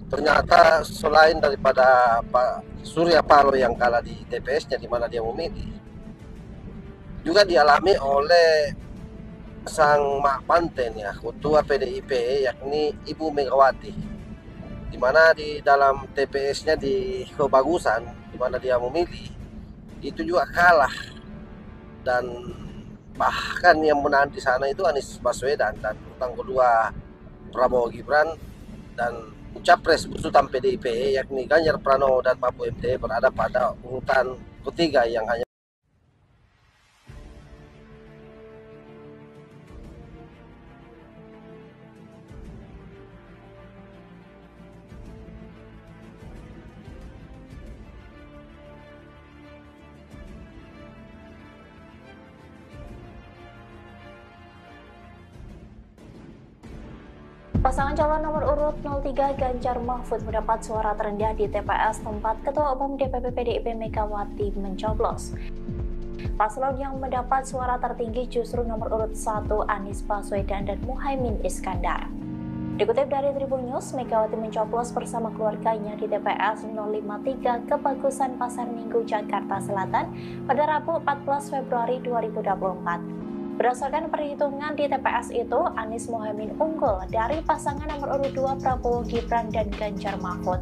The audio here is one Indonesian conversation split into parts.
Ternyata selain daripada Pak Surya Paloh yang kalah di TPS-nya di mana dia memilih, juga dialami oleh sang mak panten ya, ketua PDIP yakni Ibu Megawati, di mana di dalam TPS-nya di Kebagusan di mana dia memilih itu juga kalah, dan bahkan yang menang di sana itu Anies Baswedan dan urutan kedua Prabowo Gibran, dan capres besutan PDIP yakni Ganjar Pranowo dan Mahfud MD berada pada urutan ketiga yang hanya. Pasangan calon nomor urut 03 Ganjar Mahfud mendapat suara terendah di TPS tempat Ketua Umum DPP PDIP Megawati mencoblos. Paslon yang mendapat suara tertinggi justru nomor urut 1 Anies Baswedan dan Muhaimin Iskandar. Dikutip dari Tribun News, Megawati mencoblos bersama keluarganya di TPS 053 Kebagusan Pasar Minggu, Jakarta Selatan pada Rabu 14 Februari 2024. Berdasarkan perhitungan di TPS itu, Anies Muhaimin unggul dari pasangan nomor urut 2 Prabowo Gibran dan Ganjar Mahfud.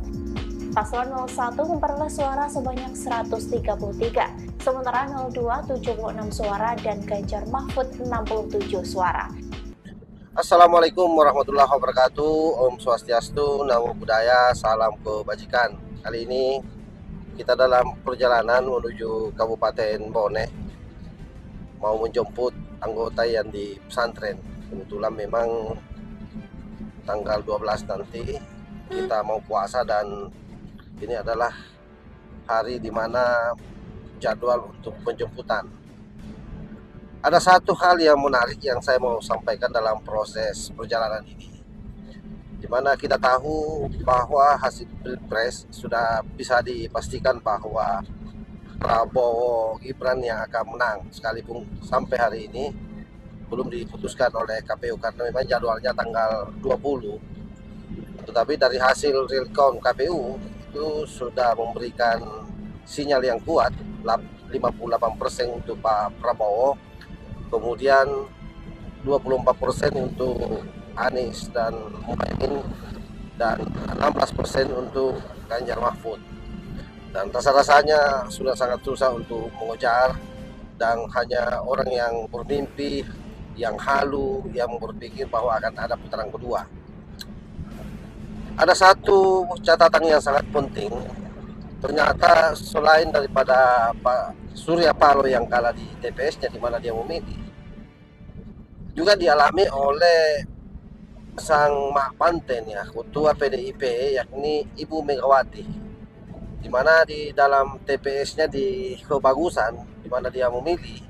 Paslon 01 memperoleh suara sebanyak 133, sementara 02 76 suara dan Ganjar Mahfud 67 suara. Assalamualaikum warahmatullahi wabarakatuh. Om Swastiastu, Namo Buddhaya, salam kebajikan. Kali ini kita dalam perjalanan menuju Kabupaten Bone, mau menjemput anggota yang di pesantren. Kebetulan memang tanggal 12 nanti kita mau puasa, dan ini adalah hari dimana jadwal untuk penjemputan. Ada satu hal yang menarik yang saya mau sampaikan dalam proses perjalanan ini, dimana kita tahu bahwa hasil Pilpres sudah bisa dipastikan bahwa Prabowo Gibran yang akan menang, sekalipun sampai hari ini belum diputuskan oleh KPU karena memang jadwalnya tanggal 20. Tetapi dari hasil real count KPU itu sudah memberikan sinyal yang kuat, 58% untuk Pak Prabowo, kemudian 24% untuk Anies dan Muhaimin, dan 16% untuk Ganjar Mahfud. Dan rasa-rasanya sudah sangat susah untuk mengejar, dan hanya orang yang bermimpi, yang halu, yang berpikir bahwa akan ada putaran kedua. Ada satu catatan yang sangat penting, ternyata selain daripada Pak Surya Paloh yang kalah di TPS-nya di mana dia memilih, juga dialami oleh sang mak panten ya, ketua PDIP yakni Ibu Megawati, di mana di dalam TPS-nya di Kebagusan di mana dia memilih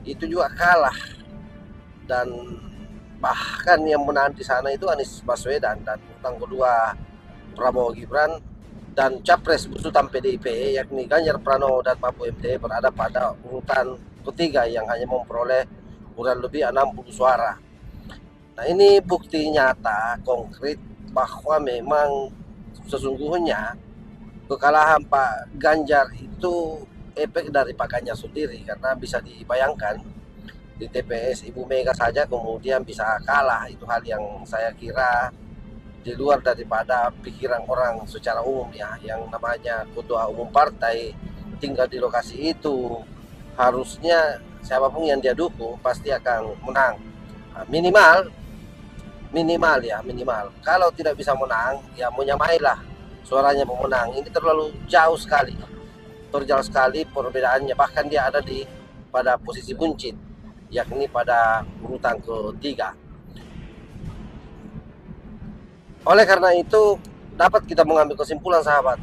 itu juga kalah, dan bahkan yang menang di sana itu Anies Baswedan dan urutan kedua Prabowo Gibran, dan capres besutan PDIP yakni Ganjar Pranowo dan Mahfud MD berada pada urutan ketiga yang hanya memperoleh kurang lebih 60 suara. Nah, ini bukti nyata konkret bahwa memang sesungguhnya kekalahan Pak Ganjar itu efek dari Pak Ganjar sendiri, karena bisa dibayangkan di TPS Ibu Mega saja kemudian bisa kalah. Itu hal yang saya kira di luar daripada pikiran orang secara umum ya, yang namanya ketua umum partai tinggal di lokasi itu, harusnya siapapun yang dia dukung pasti akan menang. Minimal ya, minimal. Kalau tidak bisa menang ya menyamailah suaranya pemenang. Ini terlalu jauh sekali, terjauh sekali perbedaannya. Bahkan dia ada di pada posisi buncit, yakni pada urutan ketiga. Oleh karena itu dapat kita mengambil kesimpulan sahabat,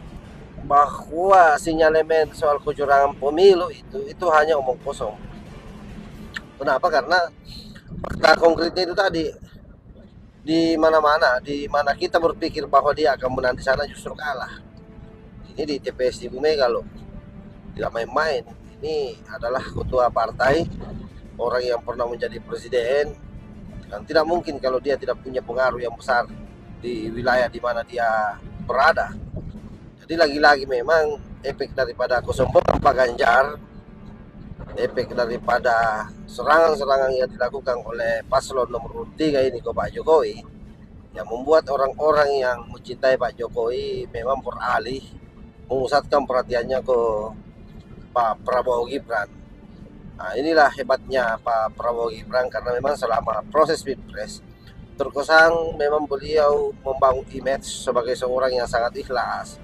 bahwa sinyalemen soal kecurangan pemilu itu hanya omong kosong. Kenapa? Karena fakta konkretnya itu tadi, di mana-mana, di mana kita berpikir bahwa dia akan menang di sana justru kalah. Ini di TPS Ibu Mega loh, tidak main-main. Ini adalah ketua partai, orang yang pernah menjadi presiden, dan tidak mungkin kalau dia tidak punya pengaruh yang besar di wilayah di mana dia berada. Jadi lagi-lagi memang efek daripada kesombongan Pak Ganjar, efek daripada serangan-serangan yang dilakukan oleh paslon nomor 3 ini ke Pak Jokowi, yang membuat orang-orang yang mencintai Pak Jokowi memang beralih memusatkan perhatiannya ke Pak Prabowo Gibran. Nah, inilah hebatnya Pak Prabowo Gibran, karena memang selama proses Pilpres terkesan memang beliau membangun image sebagai seorang yang sangat ikhlas,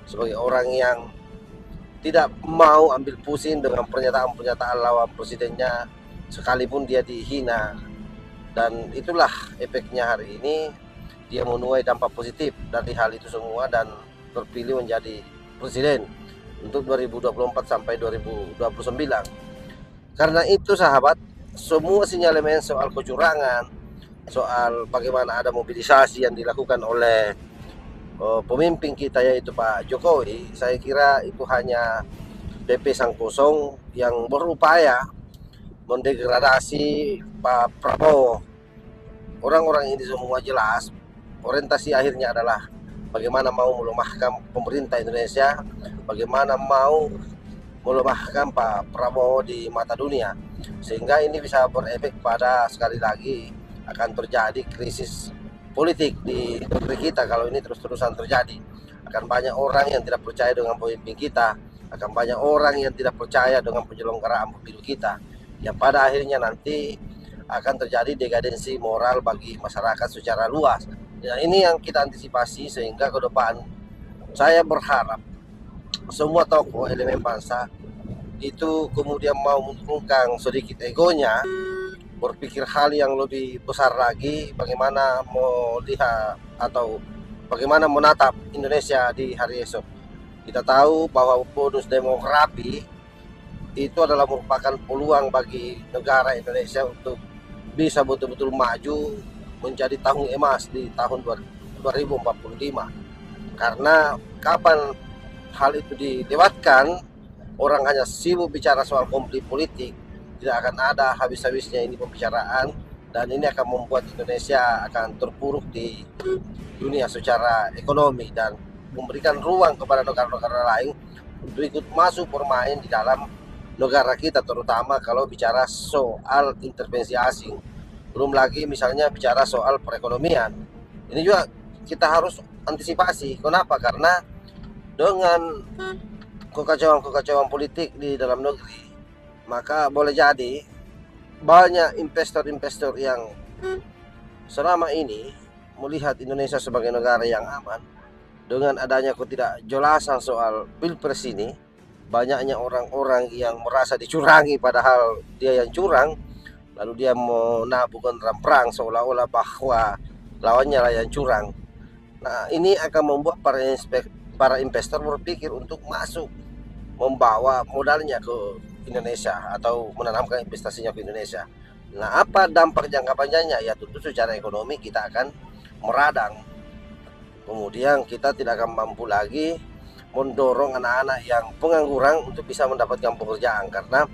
sebagai orang yang tidak mau ambil pusing dengan pernyataan-pernyataan lawan presidennya sekalipun dia dihina. Dan itulah efeknya hari ini dia menuai dampak positif dari hal itu semua dan terpilih menjadi presiden untuk 2024 sampai 2029. Karena itu sahabat, semua sinyalemen soal kecurangan, soal bagaimana ada mobilisasi yang dilakukan oleh pemimpin kita yaitu Pak Jokowi, saya kira itu hanya BP sang kosong yang berupaya mendegradasi Pak Prabowo. Orang-orang ini semua jelas orientasi akhirnya adalah bagaimana mau melemahkan pemerintah Indonesia, bagaimana mau melemahkan Pak Prabowo di mata dunia, sehingga ini bisa berefek pada sekali lagi akan terjadi krisis politik di negeri kita. Kalau ini terus-terusan terjadi, akan banyak orang yang tidak percaya dengan pemimpin kita, akan banyak orang yang tidak percaya dengan penyelenggaraan pemilu kita, yang pada akhirnya nanti akan terjadi degadensi moral bagi masyarakat secara luas. Ya, ini yang kita antisipasi, sehingga ke depan saya berharap semua tokoh elemen bangsa itu kemudian mau menurunkan sedikit egonya, berpikir hal yang lebih besar lagi, bagaimana melihat atau bagaimana menatap Indonesia di hari esok. Kita tahu bahwa bonus demografi itu adalah merupakan peluang bagi negara Indonesia untuk bisa betul-betul maju menjadi tahun emas di tahun 2045. Karena kapan hal itu dilewatkan, orang hanya sibuk bicara soal konflik politik, tidak akan ada habis-habisnya ini pembicaraan, dan ini akan membuat Indonesia akan terpuruk di dunia secara ekonomi dan memberikan ruang kepada negara-negara lain untuk ikut masuk bermain di dalam negara kita, terutama kalau bicara soal intervensi asing. Belum lagi misalnya bicara soal perekonomian. Ini juga kita harus antisipasi. Kenapa? Karena dengan kekacauan-kekacauan politik di dalam negeri, maka boleh jadi banyak investor-investor yang selama ini melihat Indonesia sebagai negara yang aman, dengan adanya ketidakjelasan soal Pilpres ini, banyaknya orang-orang yang merasa dicurangi padahal dia yang curang, lalu dia menabuhkan dalam perang seolah-olah bahwa lawannya lah yang curang. Nah, ini akan membuat para investor berpikir untuk masuk membawa modalnya ke Indonesia atau menanamkan investasinya ke Indonesia. Nah, apa dampak jangka panjangnya? Ya tentu secara ekonomi kita akan meradang. Kemudian kita tidak akan mampu lagi mendorong anak-anak yang pengangguran untuk bisa mendapatkan pekerjaan, karena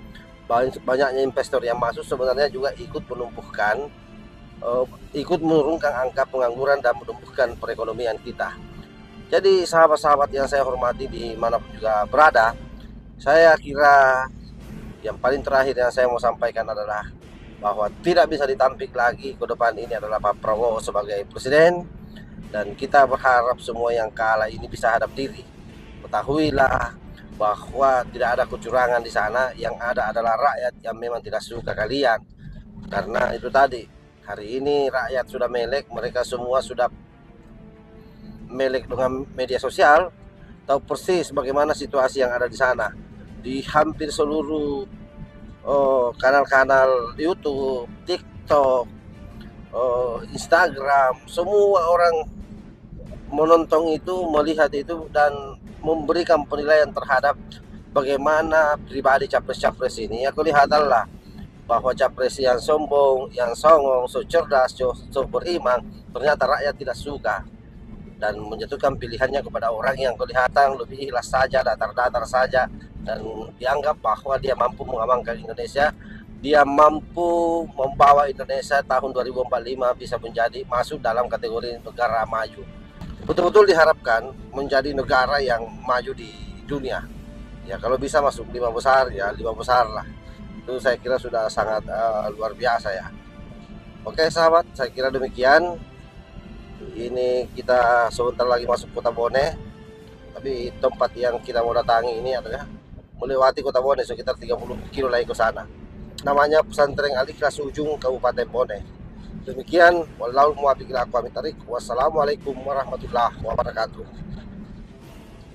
banyaknya investor yang masuk sebenarnya juga ikut menumbuhkan, ikut menurunkan angka pengangguran dan menumbuhkan perekonomian kita. Jadi sahabat-sahabat yang saya hormati dimanapun juga berada, saya kira yang paling terakhir yang saya mau sampaikan adalah bahwa tidak bisa ditampik lagi ke depan ini adalah Pak Prabowo sebagai presiden, dan kita berharap semua yang kalah ini bisa hadap diri. Ketahuilah bahwa tidak ada kecurangan di sana, yang ada adalah rakyat yang memang tidak suka kalian. Karena itu tadi, hari ini rakyat sudah melek, mereka semua sudah melek dengan media sosial, tahu persis bagaimana situasi yang ada di sana. Di hampir seluruh kanal-kanal YouTube, TikTok, Instagram, semua orang menonton itu, melihat itu, dan memberikan penilaian terhadap bagaimana pribadi capres-capres ini. Aku lihat adalah bahwa capres yang sombong, yang songong, so cerdas, so beriman, ternyata rakyat tidak suka dan menjatuhkan pilihannya kepada orang yang kelihatan lebih ikhlas saja, datar-datar saja, dan dianggap bahwa dia mampu mengamankan Indonesia, dia mampu membawa Indonesia tahun 2045 bisa menjadi masuk dalam kategori negara maju. betul-betul diharapkan menjadi negara yang maju di dunia. Ya kalau bisa masuk 5 besar, ya 5 besar lah. Itu saya kira sudah sangat luar biasa ya. Oke sahabat, saya kira demikian. Ini kita sebentar lagi masuk kota Bone. Tapi tempat yang kita mau datangi ini adalah melewati kota Bone sekitar 30 kilo lagi ke sana. Namanya Pesantren Al Ikhlas Ujung, Kabupaten Bone. Demikian, walau muwaffiq ila aqwamit thariq. Wassalamualaikum warahmatullahi wabarakatuh.